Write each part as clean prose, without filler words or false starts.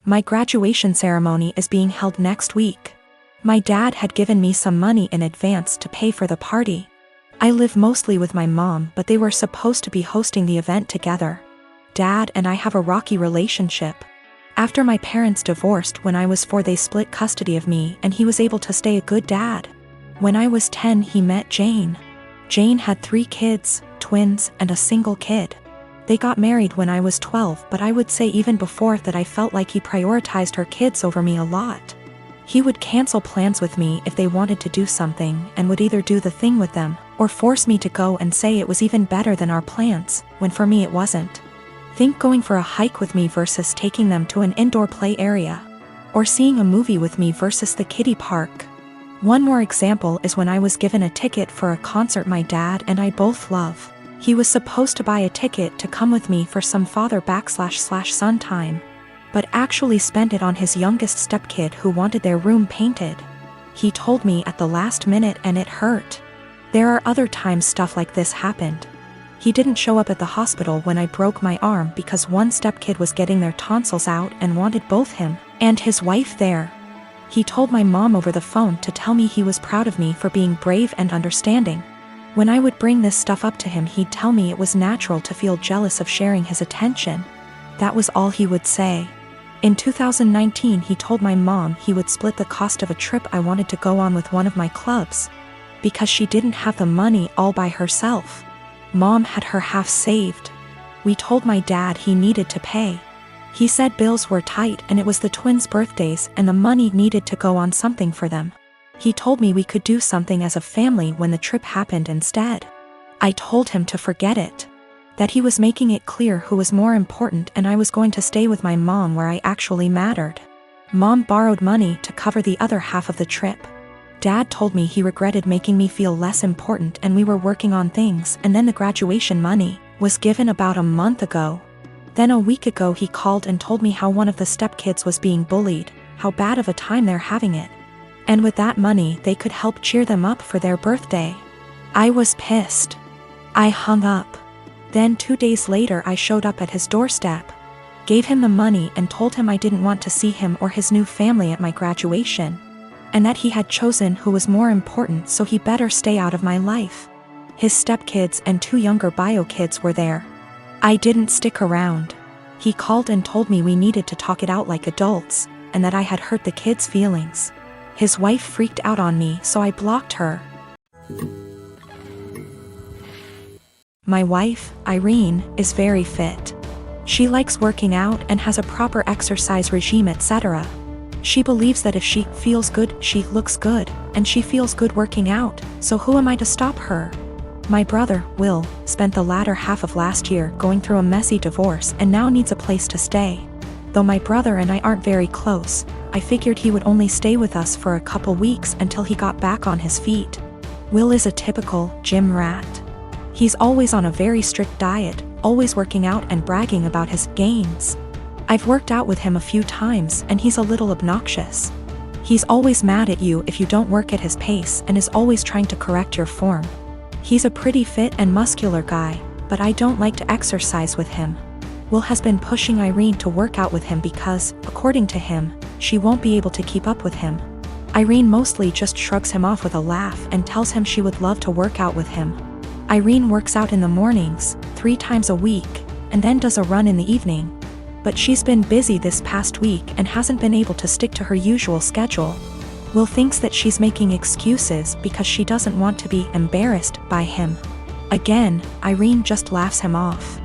My graduation ceremony is being held next week. My dad had given me some money in advance to pay for the party. I live mostly with my mom, but they were supposed to be hosting the event together. Dad and I have a rocky relationship. After my parents divorced when I was 4, they split custody of me and he was able to stay a good dad. When I was 10, he met Jane. Jane had 3 kids, twins, and a single kid. They got married when I was 12, but I would say even before that I felt like he prioritized her kids over me a lot. He would cancel plans with me if they wanted to do something and would either do the thing with them or force me to go and say it was even better than our plans, when for me it wasn't. Think going for a hike with me versus taking them to an indoor play area. Or seeing a movie with me versus the kiddie park. One more example is when I was given a ticket for a concert my dad and I both love. He was supposed to buy a ticket to come with me for some father/son time, but actually spent it on his youngest stepkid who wanted their room painted. He told me at the last minute and it hurt. There are other times stuff like this happened. He didn't show up at the hospital when I broke my arm because one stepkid was getting their tonsils out and wanted both him and his wife there. He told my mom over the phone to tell me he was proud of me for being brave and understanding. When I would bring this stuff up to him, he'd tell me it was natural to feel jealous of sharing his attention. That was all he would say. In 2019, he told my mom he would split the cost of a trip I wanted to go on with one of my clubs, because she didn't have the money all by herself. Mom had her half saved. We told my dad he needed to pay. He said bills were tight and it was the twins' birthdays and the money needed to go on something for them. He told me we could do something as a family when the trip happened instead. I told him to forget it. That he was making it clear who was more important and I was going to stay with my mom where I actually mattered. Mom borrowed money to cover the other half of the trip. Dad told me he regretted making me feel less important and we were working on things, and then the graduation money was given about a month ago. Then a week ago he called and told me how one of the stepkids was being bullied, how bad of a time they're having it. And with that money they could help cheer them up for their birthday. I was pissed. I hung up. Then 2 days later I showed up at his doorstep, gave him the money and told him I didn't want to see him or his new family at my graduation, and that he had chosen who was more important, so he better stay out of my life. His stepkids and 2 younger bio kids were there. I didn't stick around. He called and told me we needed to talk it out like adults, and that I had hurt the kids' feelings. His wife freaked out on me, so I blocked her. My wife, Irene, is very fit. She likes working out and has a proper exercise regime, etc. She believes that if she feels good, she looks good, and she feels good working out, so who am I to stop her? My brother, Will, spent the latter half of last year going through a messy divorce and now needs a place to stay. Though my brother and I aren't very close, I figured he would only stay with us for a couple weeks until he got back on his feet. Will is a typical gym rat. He's always on a very strict diet, always working out and bragging about his gains. I've worked out with him a few times and he's a little obnoxious. He's always mad at you if you don't work at his pace and is always trying to correct your form. He's a pretty fit and muscular guy, but I don't like to exercise with him. Will has been pushing Irene to work out with him because, according to him, she won't be able to keep up with him. Irene mostly just shrugs him off with a laugh and tells him she would love to work out with him. Irene works out in the mornings, 3 times a week, and then does a run in the evening. But she's been busy this past week and hasn't been able to stick to her usual schedule. Will thinks that she's making excuses because she doesn't want to be embarrassed by him. Again, Irene just laughs him off.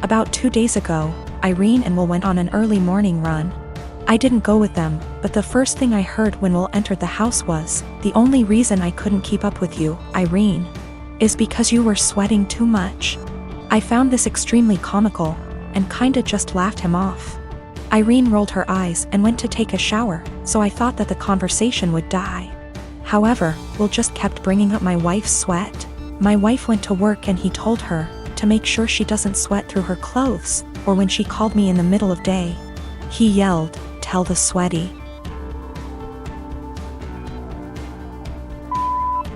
About 2 days ago, Irene and Will went on an early morning run. I didn't go with them, but the first thing I heard when Will entered the house was, "The only reason I couldn't keep up with you, Irene, is because you were sweating too much." I found this extremely comical, and kinda just laughed him off. Irene rolled her eyes and went to take a shower, so I thought that the conversation would die. However, Will just kept bringing up my wife's sweat. My wife went to work and he told her to make sure she doesn't sweat through her clothes, or when she called me in the middle of day. He yelled, "Tell the sweaty."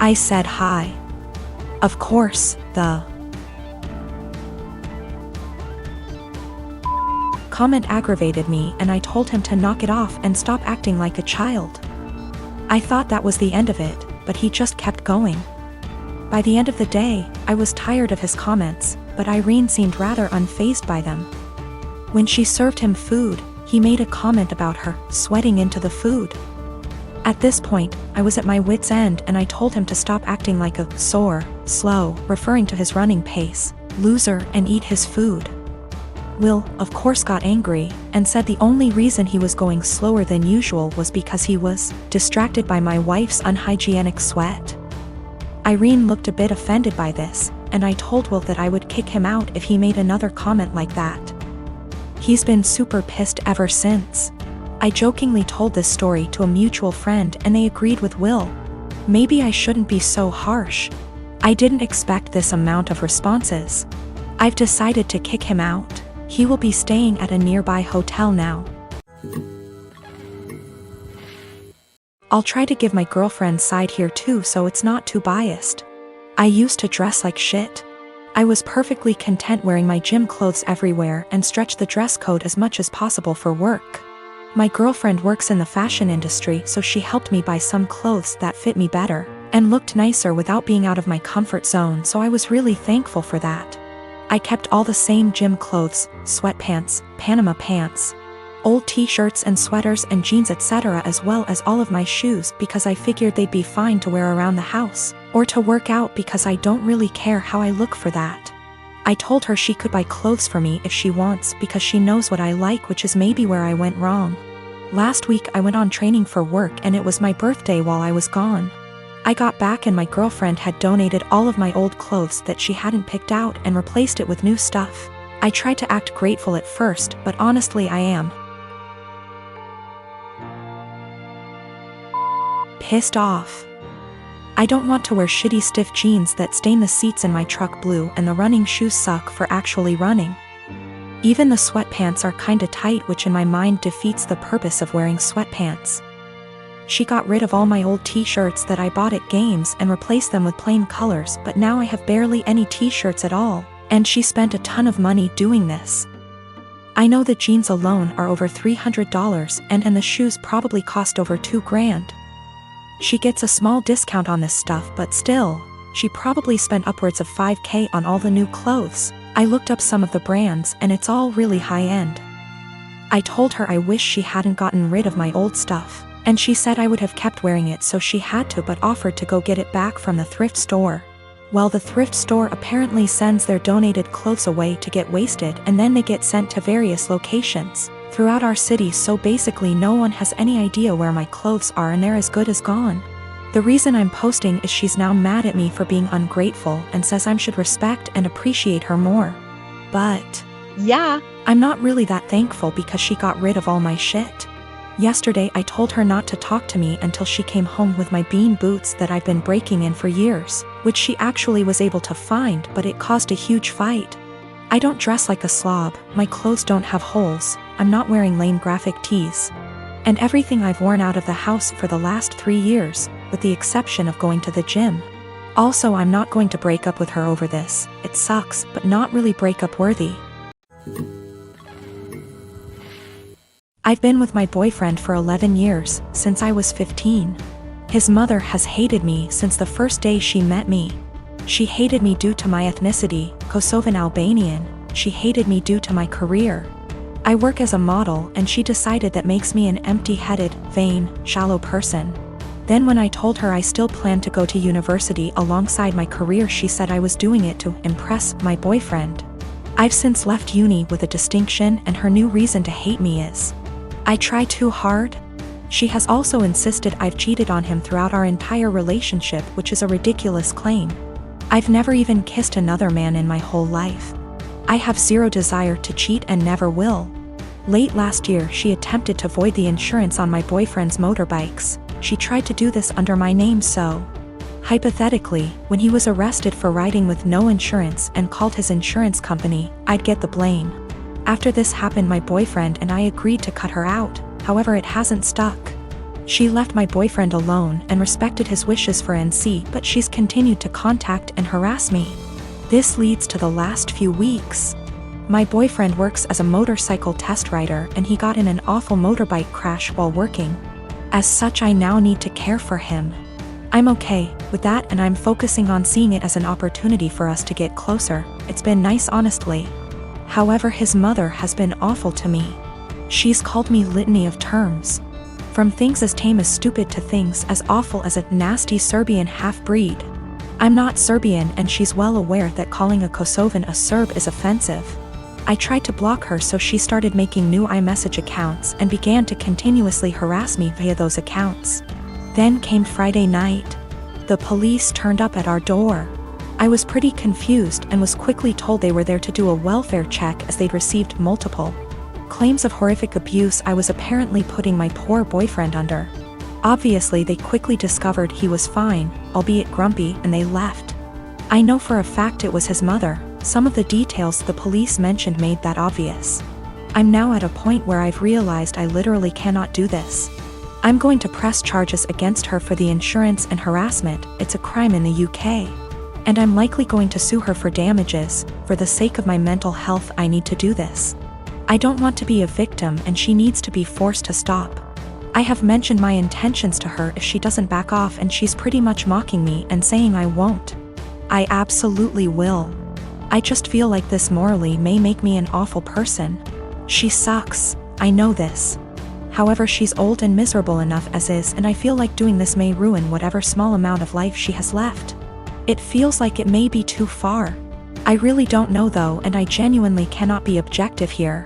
I said hi. Of course, the comment aggravated me and I told him to knock it off and stop acting like a child. I thought that was the end of it, but he just kept going. By the end of the day, I was tired of his comments, but Irene seemed rather unfazed by them. When she served him food, he made a comment about her sweating into the food. At this point, I was at my wit's end and I told him to stop acting like a slow, referring to his running pace, loser, and eat his food. Will, of course, got angry and said the only reason he was going slower than usual was because he was distracted by my wife's unhygienic sweat. Irene looked a bit offended by this, and I told Will that I would kick him out if he made another comment like that. He's been super pissed ever since. I jokingly told this story to a mutual friend and they agreed with Will. Maybe I shouldn't be so harsh. I didn't expect this amount of responses. I've decided to kick him out. He will be staying at a nearby hotel now. I'll try to give my girlfriend's side here too so it's not too biased. I used to dress like shit. I was perfectly content wearing my gym clothes everywhere and stretched the dress code as much as possible for work. My girlfriend works in the fashion industry, so she helped me buy some clothes that fit me better and looked nicer without being out of my comfort zone, so I was really thankful for that. I kept all the same gym clothes, sweatpants, Panama pants, old t-shirts and sweaters and jeans, etc., as well as all of my shoes because I figured they'd be fine to wear around the house or to work out because I don't really care how I look for that. I told her she could buy clothes for me if she wants because she knows what I like, which is maybe where I went wrong. Last week I went on training for work and it was my birthday while I was gone. I got back and my girlfriend had donated all of my old clothes that she hadn't picked out and replaced it with new stuff. I tried to act grateful at first, but honestly I am pissed off. I don't want to wear shitty stiff jeans that stain the seats in my truck blue, and the running shoes suck for actually running. Even the sweatpants are kinda tight, which in my mind defeats the purpose of wearing sweatpants. She got rid of all my old t-shirts that I bought at games and replaced them with plain colors, but now I have barely any t-shirts at all, and she spent a ton of money doing this. I know the jeans alone are over $300 and the shoes probably cost over $2,000. She gets a small discount on this stuff, but still, she probably spent upwards of $5,000 on all the new clothes. I looked up some of the brands and it's all really high-end. I told her I wish she hadn't gotten rid of my old stuff, and she said I would have kept wearing it, so she had to, but offered to go get it back from the thrift store. Well, the thrift store apparently sends their donated clothes away to get wasted and then they get sent to various locations throughout our city, so basically no one has any idea where my clothes are and they're as good as gone. The reason I'm posting is she's now mad at me for being ungrateful and says I should respect and appreciate her more. But yeah, I'm not really that thankful because she got rid of all my shit. Yesterday I told her not to talk to me until she came home with my bean boots that I've been breaking in for years, which she actually was able to find, but it caused a huge fight. I don't dress like a slob, my clothes don't have holes, I'm not wearing lame graphic tees. And everything I've worn out of the house for the last 3 years, with the exception of going to the gym. Also, I'm not going to break up with her over this. It sucks, but not really breakup worthy. I've been with my boyfriend for 11 years, since I was 15. His mother has hated me since the first day she met me. She hated me due to my ethnicity, Kosovan Albanian. She hated me due to my career. I work as a model, and she decided that makes me an empty-headed, vain, shallow person. Then when I told her I still planned to go to university alongside my career, she said I was doing it to impress my boyfriend. I've since left uni with a distinction, and her new reason to hate me is I try too hard. She has also insisted I've cheated on him throughout our entire relationship, which is a ridiculous claim. I've never even kissed another man in my whole life. I have zero desire to cheat and never will. Late last year she attempted to void the insurance on my boyfriend's motorbikes. She tried to do this under my name, so hypothetically, when he was arrested for riding with no insurance and called his insurance company, I'd get the blame. After this happened, my boyfriend and I agreed to cut her out, however it hasn't stuck. She left my boyfriend alone and respected his wishes for NC, but she's continued to contact and harass me. This leads to the last few weeks. My boyfriend works as a motorcycle test rider and he got in an awful motorbike crash while working. As such, I now need to care for him. I'm okay with that and I'm focusing on seeing it as an opportunity for us to get closer. It's been nice, honestly. However, his mother has been awful to me. She's called me litany of terms. From things as tame as stupid to things as awful as a nasty Serbian half-breed. I'm not Serbian and she's well aware that calling a Kosovan a Serb is offensive. I tried to block her, so she started making new iMessage accounts and began to continuously harass me via those accounts. Then came Friday night. The police turned up at our door. I was pretty confused and was quickly told they were there to do a welfare check as they'd received multiple claims of horrific abuse I was apparently putting my poor boyfriend under. Obviously, they quickly discovered he was fine, albeit grumpy, and they left. I know for a fact it was his mother. Some of the details the police mentioned made that obvious. I'm now at a point where I've realized I literally cannot do this. I'm going to press charges against her for the insurance and harassment. It's a crime in the UK. And I'm likely going to sue her for damages. For the sake of my mental health, I need to do this. I don't want to be a victim and she needs to be forced to stop. I have mentioned my intentions to her if she doesn't back off, and she's pretty much mocking me and saying I won't. I absolutely will. I just feel like this morally may make me an awful person. She sucks, I know this. However, she's old and miserable enough as is, and I feel like doing this may ruin whatever small amount of life she has left. It feels like it may be too far. I really don't know though, and I genuinely cannot be objective here.